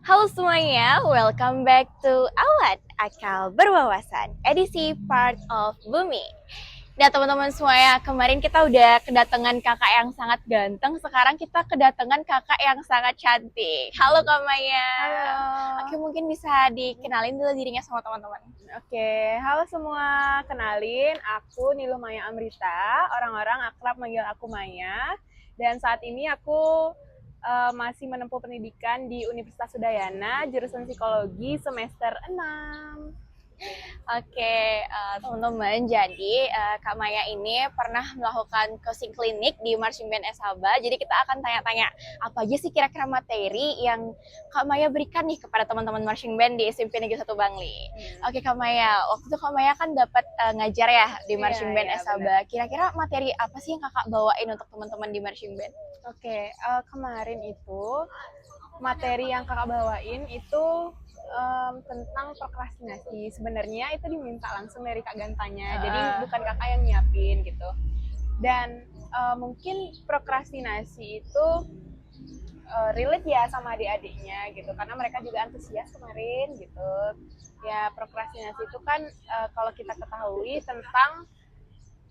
Halo semuanya, welcome back to Awad Akal Berwawasan, edisi part of Bumi. Nah teman-teman semuanya, kemarin kita udah kedatangan kakak yang sangat ganteng, sekarang kita kedatangan kakak yang sangat cantik. Halo Kak Maya. Halo. Oke, mungkin bisa dikenalin dulu dirinya sama teman-teman. Halo semua. Kenalin, aku Niluh Maya Amrita. Orang-orang akrab manggil aku Maya. Dan saat ini aku masih menempuh pendidikan di Universitas Udayana, jurusan Psikologi semester 6. Oke, teman-teman, jadi Kak Maya ini pernah melakukan coaching klinik di Marching Band Esaba. Jadi kita akan tanya-tanya apa aja sih kira-kira materi yang Kak Maya berikan nih kepada teman-teman Marching Band di SMP Negeri 1 Bangli. Oke Kak Maya, waktu itu Kak Maya kan dapat ngajar ya di Marching Band Iya, Esaba. Kira-kira materi apa sih yang Kakak bawain untuk teman-teman di Marching Band? Kemarin itu materi yang kakak bawain itu tentang prokrastinasi. Sebenarnya itu diminta langsung dari kak Gantanya, jadi bukan kakak yang nyiapin gitu. Dan mungkin prokrastinasi itu relate ya sama adik-adiknya gitu, karena mereka juga antusias kemarin gitu. Ya prokrastinasi itu kan kalau kita ketahui tentang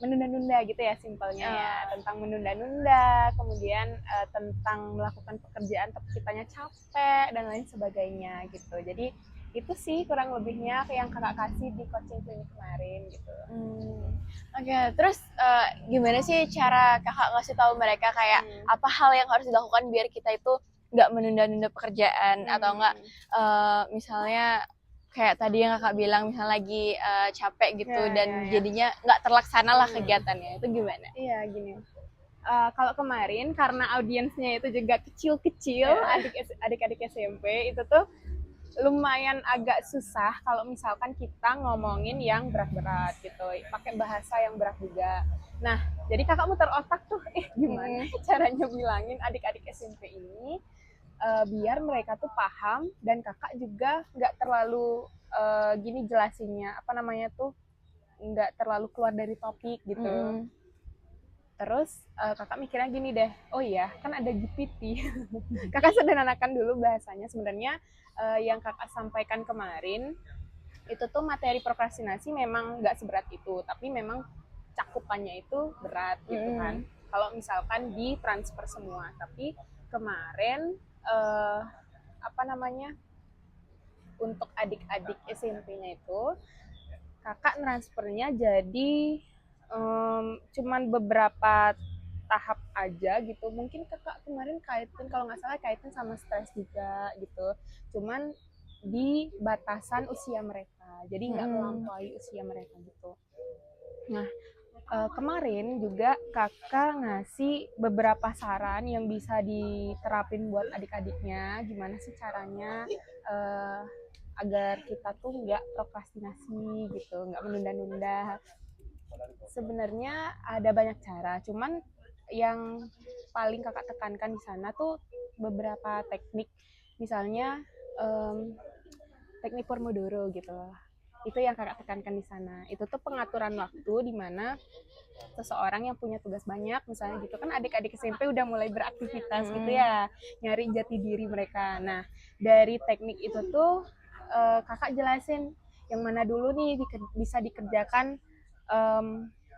menunda-nunda gitu ya, simpelnya ya, tentang menunda-nunda, kemudian tentang melakukan pekerjaan tapi kitanya capek dan lain sebagainya gitu. Jadi itu sih kurang lebihnya yang kakak kasih di coaching klinik kemarin gitu. Oke, terus gimana sih cara kakak ngasih tahu mereka kayak apa hal yang harus dilakukan biar kita itu nggak menunda-nunda pekerjaan atau nggak misalnya kayak tadi yang kakak bilang misalnya lagi capek gitu dan jadinya nggak terlaksana lah kegiatannya, itu gimana? Iya gini, kalau kemarin karena audiensnya itu juga kecil-kecil, adik-adik SMP itu tuh lumayan agak susah kalau misalkan kita ngomongin yang berat-berat gitu, pakai bahasa yang berat juga. Nah, jadi kakak muter otak tuh, gimana caranya bilangin adik-adik SMP ini biar mereka tuh paham dan kakak juga nggak terlalu gini jelasinnya, apa namanya tuh, nggak terlalu keluar dari topik gitu. Terus kakak mikirnya gini deh, oh iya kan ada GPT. Kakak sederhanakan dulu bahasanya. Sebenarnya yang kakak sampaikan kemarin itu tuh materi prokrastinasi memang nggak seberat itu, tapi memang cakupannya itu berat gitu kan. Kalau misalkan ditransfer semua, tapi kemarin apa namanya, untuk adik-adik SMP-nya itu kakak transfernya jadi cuman beberapa tahap aja gitu. Mungkin kakak kemarin kaitin, kalau nggak salah kaitin sama stres juga gitu, cuman di batasan usia mereka, jadi nggak melampaui usia mereka gitu. Nah, kemarin juga kakak ngasih beberapa saran yang bisa diterapin buat adik-adiknya, gimana sih caranya agar kita tuh nggak prokrastinasi gitu, nggak menunda-nunda. Sebenarnya ada banyak cara, cuman yang paling kakak tekankan di sana tuh beberapa teknik, misalnya teknik Pomodoro gitu. Itu yang kakak tekankan di sana. Itu tuh pengaturan waktu di mana seseorang yang punya tugas banyak, misalnya gitu kan, adik-adik SMP udah mulai beraktivitas gitu ya, nyari jati diri mereka. Nah, dari teknik itu tuh kakak jelasin yang mana dulu nih bisa dikerjakan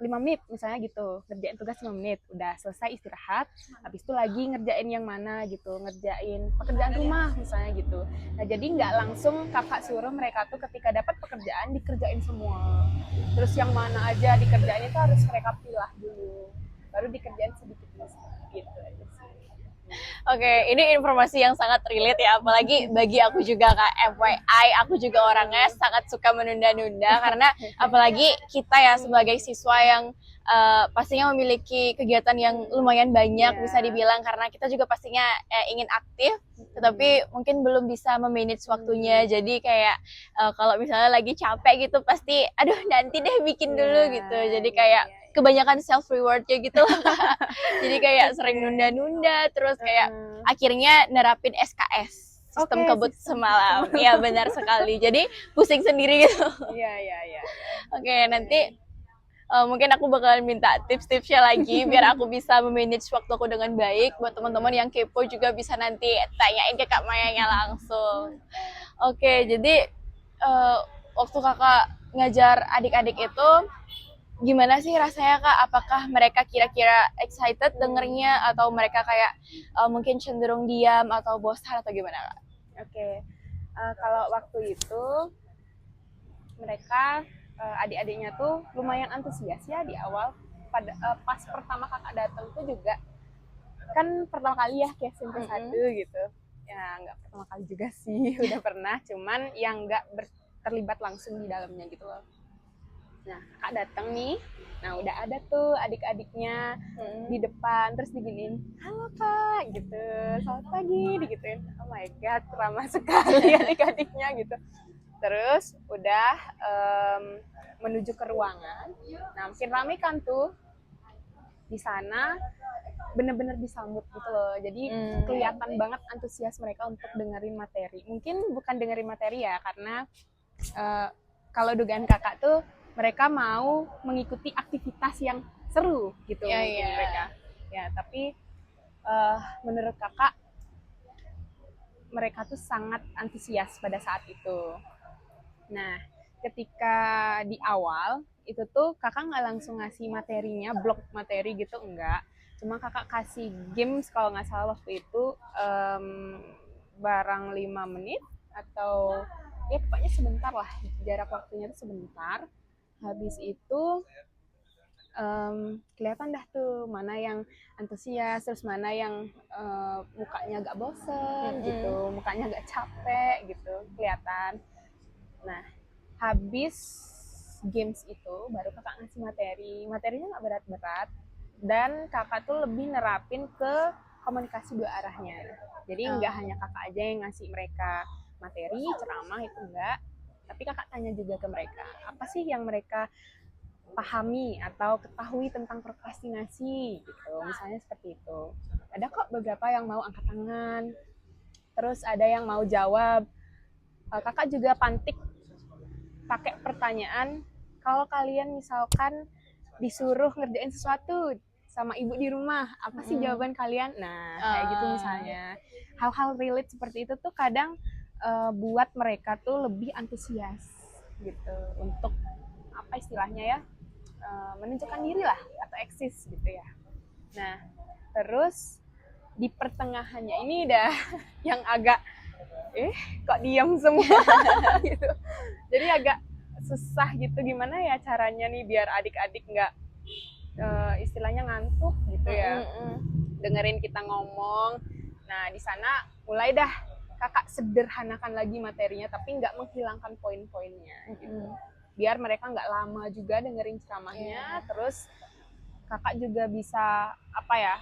5 menit misalnya gitu, ngerjain tugas 5 menit, udah selesai istirahat, habis itu lagi ngerjain yang mana gitu, ngerjain pekerjaan rumah misalnya gitu. Nah, jadi nggak langsung kakak suruh mereka tuh ketika dapat pekerjaan dikerjain semua, terus yang mana aja dikerjain itu harus mereka pilah dulu, baru dikerjain sedikit gitu aja sih. Oke, ini informasi yang sangat relate ya, apalagi bagi aku juga Kak, FYI, aku juga orangnya sangat suka menunda-nunda, karena apalagi kita ya sebagai siswa yang pastinya memiliki kegiatan yang lumayan banyak bisa dibilang, karena kita juga pastinya ingin aktif, tetapi mungkin belum bisa memanage waktunya, jadi kayak kalau misalnya lagi capek gitu pasti, aduh nanti deh bikin dulu gitu, jadi kayak kebanyakan self rewardnya gitu loh. Jadi kayak sering nunda-nunda, terus kayak akhirnya nerapin SKS, sistem kebut semalam. Iya benar sekali. Jadi pusing sendiri gitu. Iya. Oke, nanti Mungkin aku bakalan minta tips-tipsnya lagi biar aku bisa memanage waktu aku dengan baik. Buat teman-teman yang kepo juga bisa nanti tanyain ke Kak Mayanya langsung. Oke, jadi eh, waktu kakak ngajar adik-adik itu gimana sih rasanya Kak? Apakah mereka kira-kira excited dengernya atau mereka kayak mungkin cenderung diam atau bosan atau gimana Kak? Oke, kalau waktu itu mereka adik-adiknya tuh lumayan antusias ya di awal. Pas pertama kakak datang tuh juga kan pertama kali ya ke SMP 1 gitu. Ya nggak pertama kali juga sih, udah pernah, cuman yang nggak terlibat langsung di dalamnya gitu loh. Nah, kakak datang nih, nah udah ada tuh adik-adiknya di depan, terus diginiin, halo kak, gitu, selamat pagi, digituin. Oh my god, ramah sekali adik-adiknya gitu. Terus udah menuju ke ruangan, nah makin rame kan tuh di sana, bener-bener disambut gitu loh. Jadi kelihatan banget antusias mereka untuk dengerin materi. Mungkin bukan dengerin materi ya, karena kalau dugaan kakak tuh mereka mau mengikuti aktivitas yang seru gitu mungkin mereka. Ya, tapi menurut kakak mereka tuh sangat antusias pada saat itu. Nah, ketika di awal itu tuh kakak nggak langsung ngasih materinya, blok materi gitu, enggak. Cuma kakak kasih games kalau nggak salah waktu itu barang 5 menit atau ya pokoknya sebentar lah, jarak waktunya tuh sebentar. Habis itu kelihatan dah tuh mana yang antusias, terus mana yang mukanya agak bosen gitu, mukanya agak capek gitu, kelihatan. Nah, habis games itu baru kakak ngasih materi. Materinya nggak berat-berat dan kakak tuh lebih nerapin ke komunikasi dua arahnya. Jadi nggak hanya kakak aja yang ngasih mereka materi, ceramah itu enggak, tapi kakak tanya juga ke mereka, apa sih yang mereka pahami atau ketahui tentang prokrastinasi gitu, misalnya seperti itu. Ada kok beberapa yang mau angkat tangan, terus ada yang mau jawab. Kakak juga pantik pakai pertanyaan, kalau kalian misalkan disuruh ngerjain sesuatu sama ibu di rumah, apa sih jawaban kalian? Nah, kayak gitu misalnya. Hal-hal relate seperti itu tuh kadang buat mereka tuh lebih antusias gitu untuk apa istilahnya ya, menunjukkan diri lah atau eksis gitu ya. Nah, terus di pertengahannya ini udah yang agak kok diam semua gitu. Jadi agak susah gitu, gimana ya caranya nih biar adik-adik nggak istilahnya ngantuk gitu ya, dengerin kita ngomong. Nah, di sana mulai dah kakak sederhanakan lagi materinya tapi nggak menghilangkan poin-poinnya gitu. Biar mereka nggak lama juga dengerin ceramahnya, terus kakak juga bisa apa ya,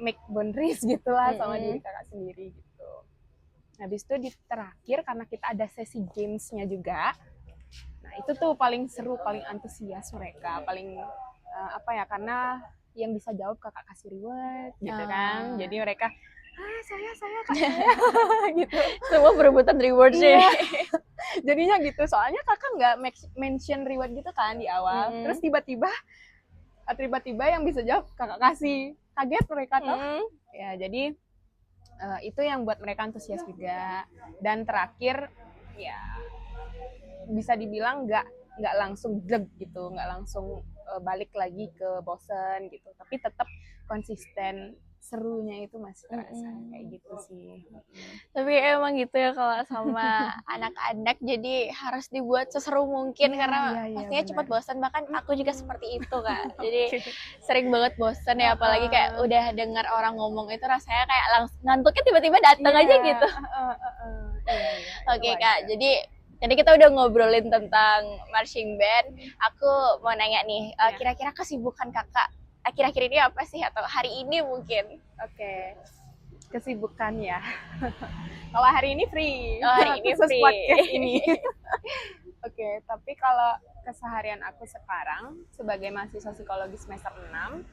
make boundaries gitulah sama diri kakak sendiri gitu. Habis itu di terakhir karena kita ada sesi gamesnya juga, nah itu tuh paling seru, paling antusias mereka, paling apa ya, karena yang bisa jawab kakak kasih reward gitu kan. Jadi mereka saya kak saya gitu, Semua berebutan rewardnya. jadinya gitu. Soalnya kakak nggak mention reward gitu kan di awal, terus tiba-tiba yang bisa jawab kakak kasih, kaget mereka tuh. Ya jadi itu yang buat mereka antusias juga. Dan terakhir ya bisa dibilang nggak langsung deg gitu, nggak langsung balik lagi ke bosen gitu, tapi tetap konsisten, serunya itu masih terasa kayak gitu sih. Tapi emang gitu ya kalau sama anak-anak, jadi harus dibuat seseru mungkin karena pastinya cepat bosan. Bahkan aku juga seperti itu Kak. Jadi sering banget bosan ya, apalagi kayak udah dengar orang ngomong itu rasanya kayak langsung ngantuknya tiba-tiba datang aja gitu. Oke Kak, jadi tadi kita udah ngobrolin tentang marching band. Aku mau nanya nih, kira-kira kesibukan kakak akhir-akhir ini apa sih, atau hari ini mungkin? Oke, kesibukan ya. Kalau hari ini free. Oh, hari ini free. Podcast ini. Oke, tapi kalau keseharian aku sekarang sebagai mahasiswa psikologi semester 6,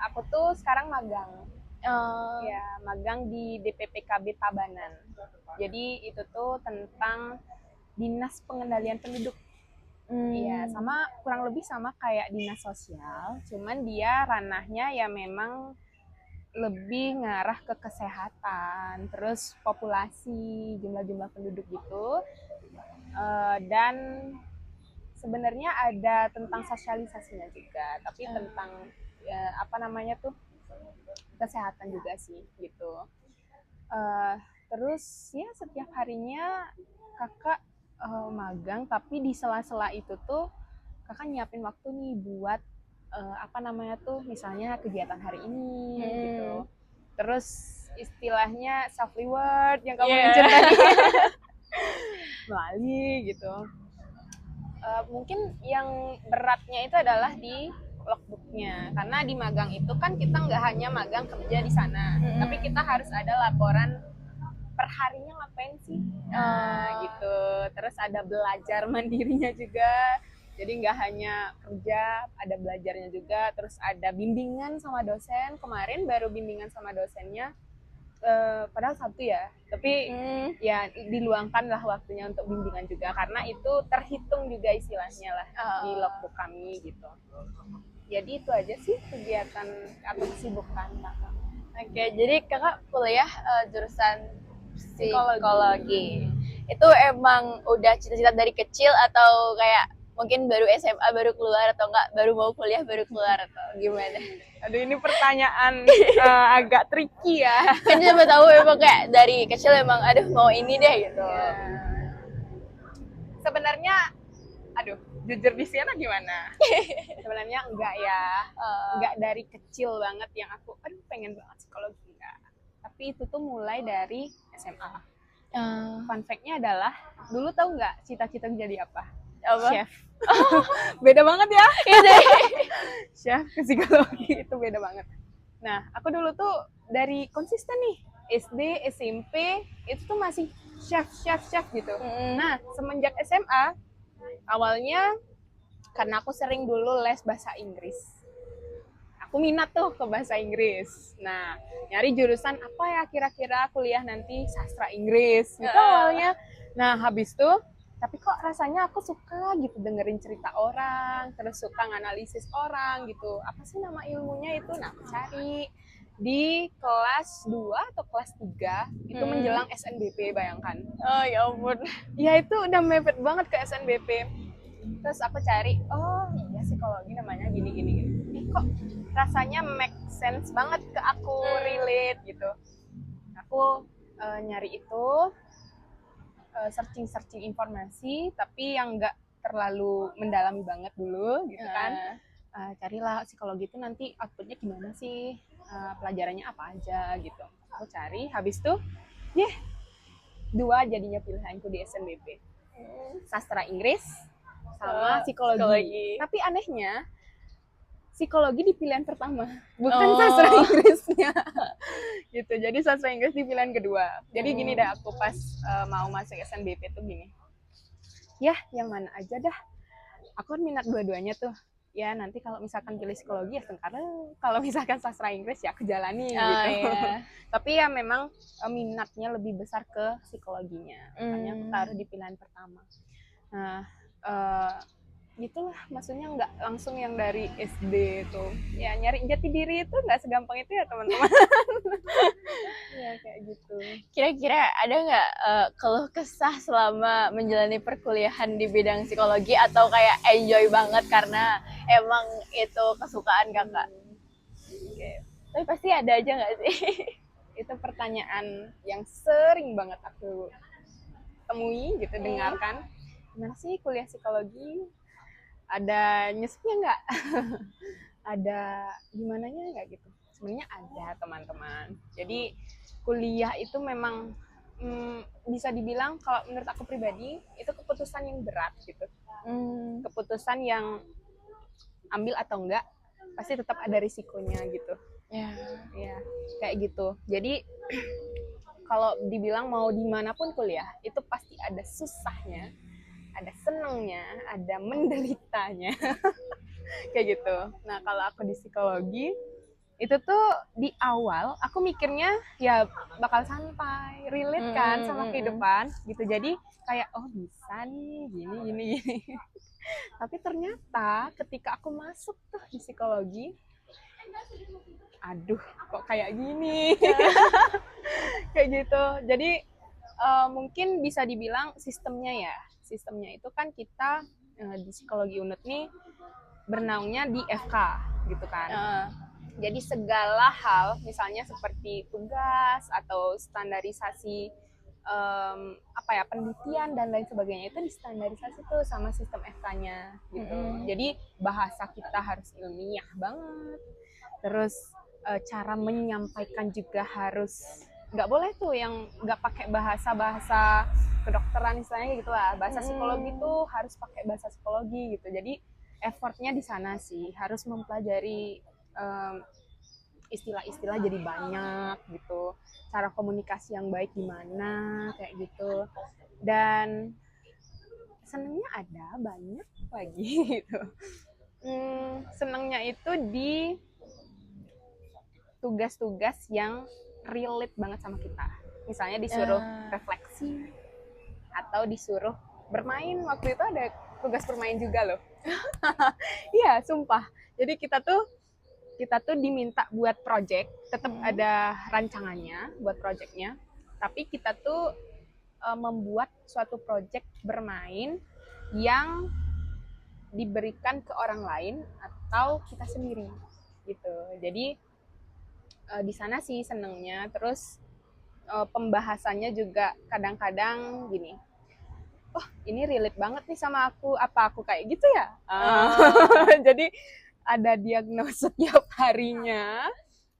aku tuh sekarang magang. Ya, magang di DPPKB Tabanan. Jadi itu tuh tentang Dinas Pengendalian Penduduk. Iya, sama kurang lebih sama kayak dinas sosial, cuman dia ranahnya ya memang lebih ngarah ke kesehatan, terus populasi, jumlah-jumlah penduduk gitu. Dan sebenarnya ada tentang sosialisasinya juga, tapi tentang ya, apa namanya tuh kesehatan juga sih gitu. Terus ya setiap harinya kakak magang, tapi di sela-sela itu tuh kakak nyiapin waktu nih buat apa namanya tuh misalnya kegiatan hari ini gitu. Terus istilahnya self reward yang kamu mention tadi Bali gitu. Mungkin yang beratnya itu adalah di logbooknya, karena di magang itu kan kita nggak hanya magang kerja di sana, tapi kita harus ada laporan per harinya ngapain sih, gitu. Terus ada belajar mandirinya juga, jadi nggak hanya kerja, ada belajarnya juga. Terus ada bimbingan sama dosen, kemarin baru bimbingan sama dosennya, padahal Sabtu ya, tapi ya diluangkan lah waktunya untuk bimbingan juga, karena itu terhitung juga istilahnya lah di logbook kami gitu. Jadi itu aja sih kegiatan atau kesibukan kakak. Oke, jadi kakak kuliah jurusan psikologi. Itu emang udah cita-cita dari kecil atau kayak mungkin baru SMA baru keluar, atau enggak baru mau kuliah baru keluar, atau gimana? Aduh, ini pertanyaan agak tricky ya. Kan siapa tahu emang kayak dari kecil emang aduh mau ini deh gitu. Sebenarnya, aduh, jujur di sini gimana? Sebenarnya enggak ya, enggak dari kecil banget yang aku, aduh pengen banget psikologi, enggak. Tapi itu tuh mulai dari SMA. Fun fact-nya adalah, dulu tahu nggak cita-cita jadi apa? Apa? Chef. Beda banget ya. Iya deh. Chef ke psikologi itu beda banget. Nah, aku dulu tuh dari konsisten nih, SD, SMP, itu tuh masih chef gitu. Nah, semenjak SMA, awalnya karena aku sering dulu les bahasa Inggris. Aku minat tuh ke bahasa Inggris. Nah, nyari jurusan apa ya kira-kira kuliah nanti, sastra Inggris gitu awalnya. Nah, habis tuh tapi kok rasanya aku suka gitu dengerin cerita orang, terus suka nganalisis orang gitu. Apa sih nama ilmunya itu? Nah, aku cari di kelas 2 atau kelas 3 itu menjelang SNBP, bayangkan. Oh ya ampun. Ya itu udah mepet banget ke SNBP. Terus aku cari, oh iya psikologi namanya gini. Kok rasanya make sense banget ke aku, relate gitu. Aku nyari itu, searching informasi, tapi yang nggak terlalu mendalami banget dulu gitu kan. Carilah psikologi itu nanti outputnya gimana sih, pelajarannya apa aja gitu. Aku cari, habis tuh, dua jadinya pilihanku di SNBP. Sastra Inggris sama psikologi. Tapi anehnya, psikologi di pilihan pertama, bukan sastra Inggrisnya. Gitu. Jadi sastra Inggris di pilihan kedua. Jadi gini dah, aku pas mau masuk SNBP tuh gini. Ya, yang mana aja dah. Aku kan minat dua-duanya tuh. Ya, nanti kalau misalkan pilih psikologi ya sekarang, kalau misalkan sastra Inggris ya aku jalani gitu. Iya. Tapi ya memang minatnya lebih besar ke psikologinya. Makanya aku taruh di pilihan pertama. Nah, gitulah, maksudnya nggak langsung yang dari SD tuh. Ya nyari jati diri itu nggak segampang itu ya teman-teman. Ya kayak gitu. Kira-kira ada nggak keluh kesah selama menjalani perkuliahan di bidang psikologi, atau kayak enjoy banget karena emang itu kesukaan kakak? Okay. Tapi pasti ada aja nggak sih? Itu pertanyaan yang sering banget aku temui gitu, dengarkan. Gimana sih kuliah psikologi? Ada nyeseknya nggak? Ada gimananya nggak gitu? Sebenarnya ada teman-teman. Jadi kuliah itu memang bisa dibilang kalau menurut aku pribadi itu keputusan yang berat gitu. Keputusan yang ambil atau enggak pasti tetap ada risikonya gitu. Ya kayak gitu. Jadi kalau dibilang mau dimanapun kuliah itu pasti ada susahnya, ada senengnya, ada menderitanya. Kayak gitu. Nah, kalau aku di psikologi itu tuh di awal aku mikirnya ya bakal santai, relate kan sama kehidupan gitu. Jadi kayak oh bisa nih gini. Tapi ternyata ketika aku masuk tuh di psikologi, aduh kok kayak gini. Kayak gitu. Jadi mungkin bisa dibilang sistemnya ya. Sistemnya itu kan kita di psikologi UNED nih bernaungnya di FK gitu kan. Jadi segala hal, misalnya seperti tugas atau standarisasi apa ya, penelitian dan lain sebagainya itu distandarisasi tuh sama sistem FK-nya gitu. Jadi bahasa kita harus ilmiah banget. Terus cara menyampaikan juga harus nggak boleh tuh yang nggak pakai bahasa kedokteran istilahnya gitu lah. Bahasa psikologi tuh harus pakai bahasa psikologi gitu. Jadi effortnya di sana sih, harus mempelajari istilah-istilah jadi banyak gitu, cara komunikasi yang baik gimana kayak gitu. Dan senangnya ada banyak lagi gitu. Senangnya itu di tugas-tugas yang relate banget sama kita. Misalnya disuruh refleksi atau disuruh bermain. Waktu itu ada tugas bermain juga loh. Iya, sumpah. Jadi kita tuh diminta buat project, tetap ada rancangannya buat projectnya, tapi kita tuh membuat suatu project bermain yang diberikan ke orang lain atau kita sendiri gitu. Jadi di sana sih senengnya. Terus pembahasannya juga kadang-kadang gini, oh ini relate banget nih sama aku, apa aku kayak gitu ya? Jadi ada diagnosa tiap harinya,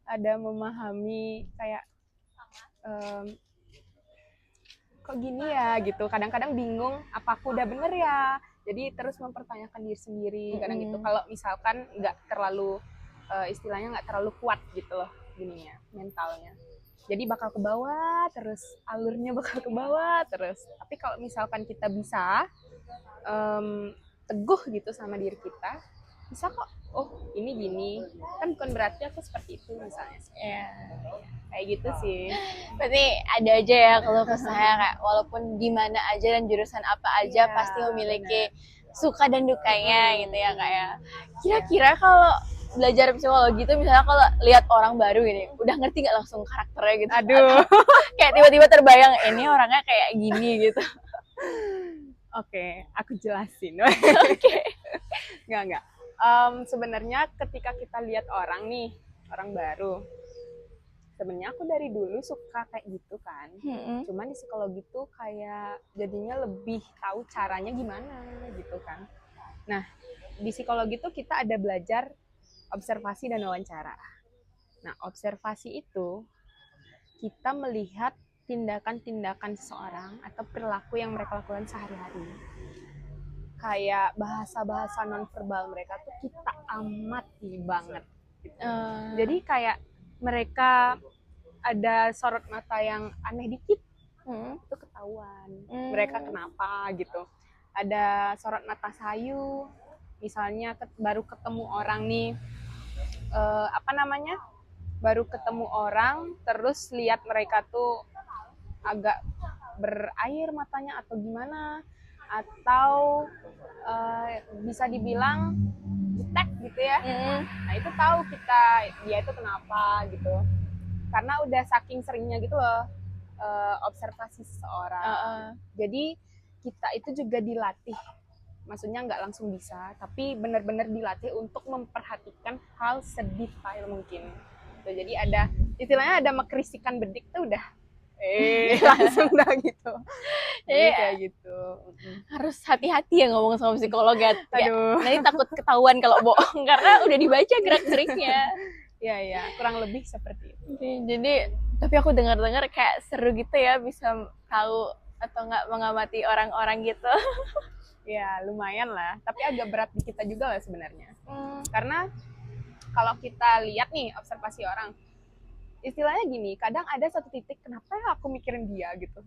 ada memahami kayak kok gini ya gitu. Kadang-kadang bingung apa aku udah bener ya. Jadi terus mempertanyakan diri sendiri kadang gitu. Kalau misalkan nggak terlalu istilahnya nggak terlalu kuat gitu loh gininya, mentalnya. Jadi bakal ke bawah terus, alurnya bakal ke bawah terus. Tapi kalau misalkan kita bisa teguh gitu sama diri kita, bisa kok, oh ini gini, kan bukan berarti aku seperti itu misalnya. Ya. Kayak gitu sih. Berarti ada aja ya kalau kesahnya kayak walaupun gimana aja dan jurusan apa aja pasti memiliki suka dan dukanya gitu ya kayak. Kira-kira kalau belajar psikologi itu misalnya kalau lihat orang baru ini udah ngerti nggak langsung karakternya gitu? Aduh. Kayak tiba-tiba terbayang ini orangnya kayak gini gitu. Oke, aku jelasin. Oke. Enggak. Sebenarnya ketika kita lihat orang nih, orang baru, sebenarnya aku dari dulu suka kayak gitu kan. Cuman di psikologi tuh kayak jadinya lebih tahu caranya gimana gitu kan. Nah, di psikologi tuh kita ada belajar observasi dan wawancara. Nah, observasi itu kita melihat tindakan-tindakan seseorang atau perilaku yang mereka lakukan sehari-hari. Kayak bahasa-bahasa nonverbal mereka tuh kita amati banget. Gitu. Jadi kayak mereka ada sorot mata yang aneh dikit, itu ketahuan. Mereka kenapa gitu. Ada sorot mata sayu, misalnya baru ketemu orang nih, baru ketemu orang, terus lihat mereka tuh agak berair matanya atau gimana, atau bisa dibilang jutek gitu ya. Nah itu tahu kita dia itu kenapa gitu, karena udah saking seringnya gitu loh observasi seseorang. Jadi kita itu juga dilatih, maksudnya nggak langsung bisa, tapi benar-benar dilatih untuk memperhatikan hal sedetail mungkin. Jadi ada istilahnya ada mekrisikan bedik tuh udah langsung dah gitu. Jadi kayak gitu. Harus hati-hati ya ngomong sama psikolog ya. Aduh. Nanti takut ketahuan kalau bohong karena udah dibaca gerak-geriknya. Ya, kurang lebih seperti itu. Jadi, tapi aku dengar-dengar kayak seru gitu ya bisa tahu atau nggak mengamati orang-orang gitu. Ya, lumayan lah. Tapi agak berat di kita juga lah sebenarnya. Karena kalau kita lihat nih observasi orang, istilahnya gini, kadang ada satu titik kenapa ya aku mikirin dia gitu.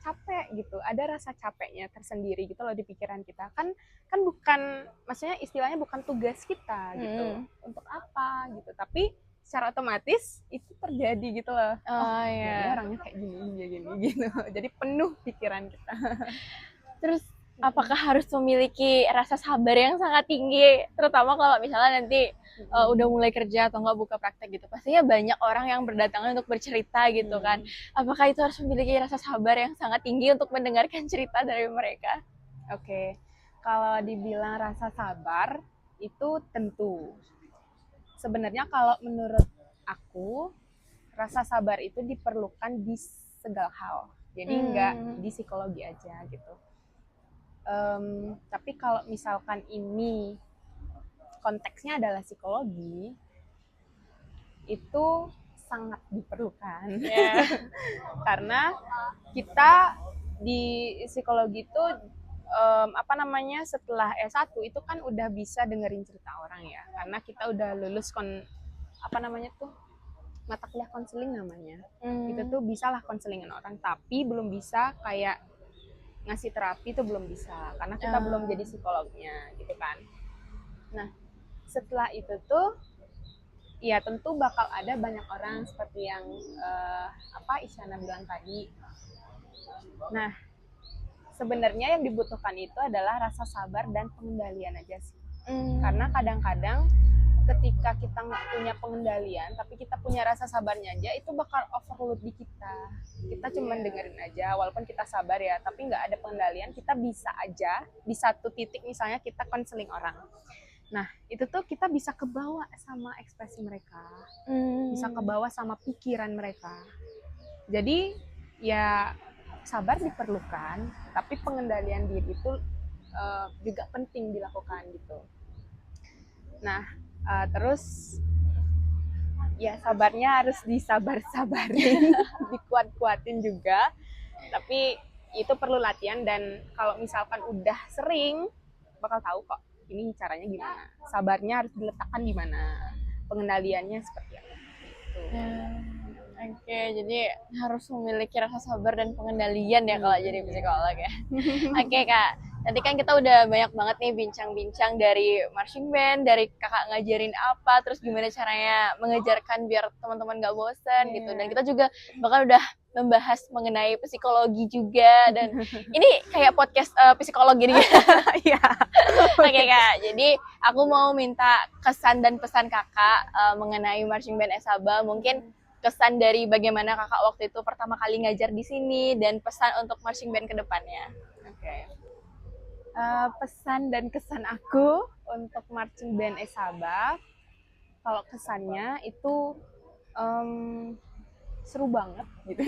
Capek gitu, ada rasa capeknya tersendiri gitu loh di pikiran kita. Kan bukan, maksudnya istilahnya bukan tugas kita gitu. Untuk apa gitu. Tapi secara otomatis itu terjadi gitu loh. Iya. Orangnya kayak gini gitu. Jadi penuh pikiran kita. Terus apakah harus memiliki rasa sabar yang sangat tinggi, terutama kalau misalnya nanti udah mulai kerja atau nggak buka praktek gitu, pastinya banyak orang yang berdatangan untuk bercerita gitu kan. Apakah itu harus memiliki rasa sabar yang sangat tinggi untuk mendengarkan cerita dari mereka? Oke, kalau dibilang rasa sabar itu tentu. Sebenarnya kalau menurut aku, rasa sabar itu diperlukan di segala hal. Jadi nggak di psikologi aja gitu. Tapi kalau misalkan ini konteksnya adalah psikologi, itu sangat diperlukan. Karena kita di psikologi itu setelah S1 itu kan udah bisa dengerin cerita orang ya, karena kita udah lulus mata kuliah konseling namanya. Itu tuh bisalah konselingin orang, tapi belum bisa kayak ngasih terapi itu belum bisa karena kita belum jadi psikolognya gitu kan. Nah, setelah itu tuh ya tentu bakal ada banyak orang seperti yang Isyana bilang tadi. Nah, sebenarnya yang dibutuhkan itu adalah rasa sabar dan pengendalian aja sih. Karena kadang-kadang ketika kita nggak punya pengendalian, tapi kita punya rasa sabarnya aja, itu bakal overload di kita. Kita cuma dengerin aja, walaupun kita sabar ya, tapi nggak ada pengendalian, kita bisa aja di satu titik misalnya kita konseling orang. Nah, itu tuh kita bisa kebawa sama ekspresi mereka, bisa kebawa sama pikiran mereka. Jadi ya sabar diperlukan, tapi pengendalian diri itu juga penting dilakukan gitu. Nah, terus ya sabarnya harus disabar-sabarin, dikuat-kuatin juga. Tapi itu perlu latihan, dan kalau misalkan udah sering bakal tahu kok ini caranya gimana. Sabarnya harus diletakkan di mana, pengendaliannya seperti apa. Oke, jadi harus memiliki rasa sabar dan pengendalian ya kalau jadi psikolog ya. Oke Kak, nanti kan kita udah banyak banget nih bincang-bincang dari marching band, dari kakak ngajarin apa, terus gimana caranya mengejarkan biar teman-teman gak bosan gitu. Dan kita juga bakal udah membahas mengenai psikologi juga, dan ini kayak podcast psikolog gini. Iya. Oke Kak, jadi aku mau minta kesan dan pesan kakak mengenai marching band Esaba. Mungkin kesan dari bagaimana kakak waktu itu pertama kali ngajar di sini, dan pesan untuk marching band ke depannya. Oke. Pesan dan kesan aku untuk marching band Esaba, kalau kesannya itu seru banget gitu.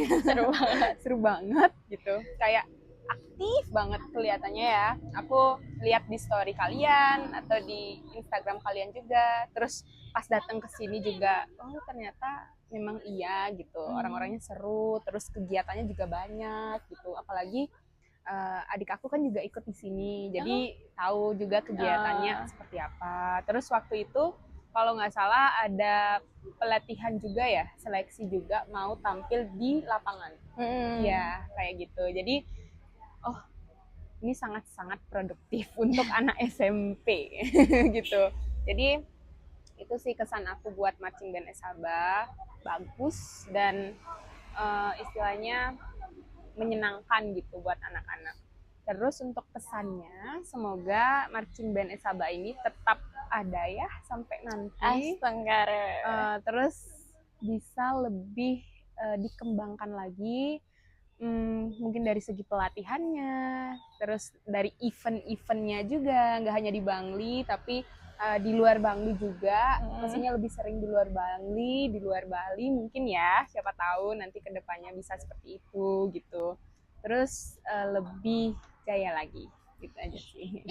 Seru banget gitu, kayak aktif banget kelihatannya ya. Aku lihat di story kalian atau di Instagram kalian juga, terus pas datang ke sini juga, oh ternyata memang iya gitu, orang-orangnya seru, terus kegiatannya juga banyak gitu. Apalagi adik aku kan juga ikut di sini, jadi tahu juga kegiatannya seperti apa. Terus waktu itu kalau nggak salah ada pelatihan juga ya, seleksi juga mau tampil di lapangan. Ya kayak gitu. Jadi ini sangat-sangat produktif untuk anak SMP gitu. Jadi itu sih kesan aku buat marching band Esaba, bagus dan istilahnya menyenangkan gitu buat anak-anak. Terus untuk pesannya, semoga marching band Esaba ini tetap ada ya sampai nanti. Terus bisa lebih dikembangkan lagi, mungkin dari segi pelatihannya, terus dari event-eventnya juga, nggak hanya di Bangli tapi di luar Bangli juga. Maksudnya lebih sering di luar Bangli, di luar Bali mungkin ya, siapa tahu nanti kedepannya bisa seperti itu gitu. Terus lebih jaya lagi gitu aja sih.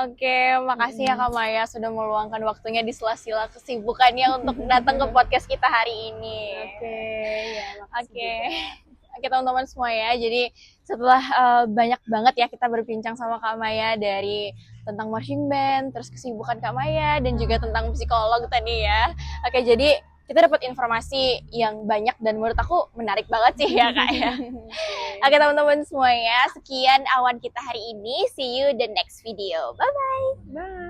Oke, makasih ya Kak Maya sudah meluangkan waktunya di sela-sela kesibukannya untuk datang ke podcast kita hari ini. Oke, teman-teman semua ya. Jadi setelah banyak banget ya kita berbincang sama Kak Maya dari tentang marching band, terus kesibukan Kak Maya, dan juga tentang psikolog tadi ya. Oke, jadi kita dapat informasi yang banyak dan menurut aku menarik banget sih ya Kak ya. Oke teman-teman semuanya, sekian awan kita hari ini. See you the next video. Bye-bye. Bye.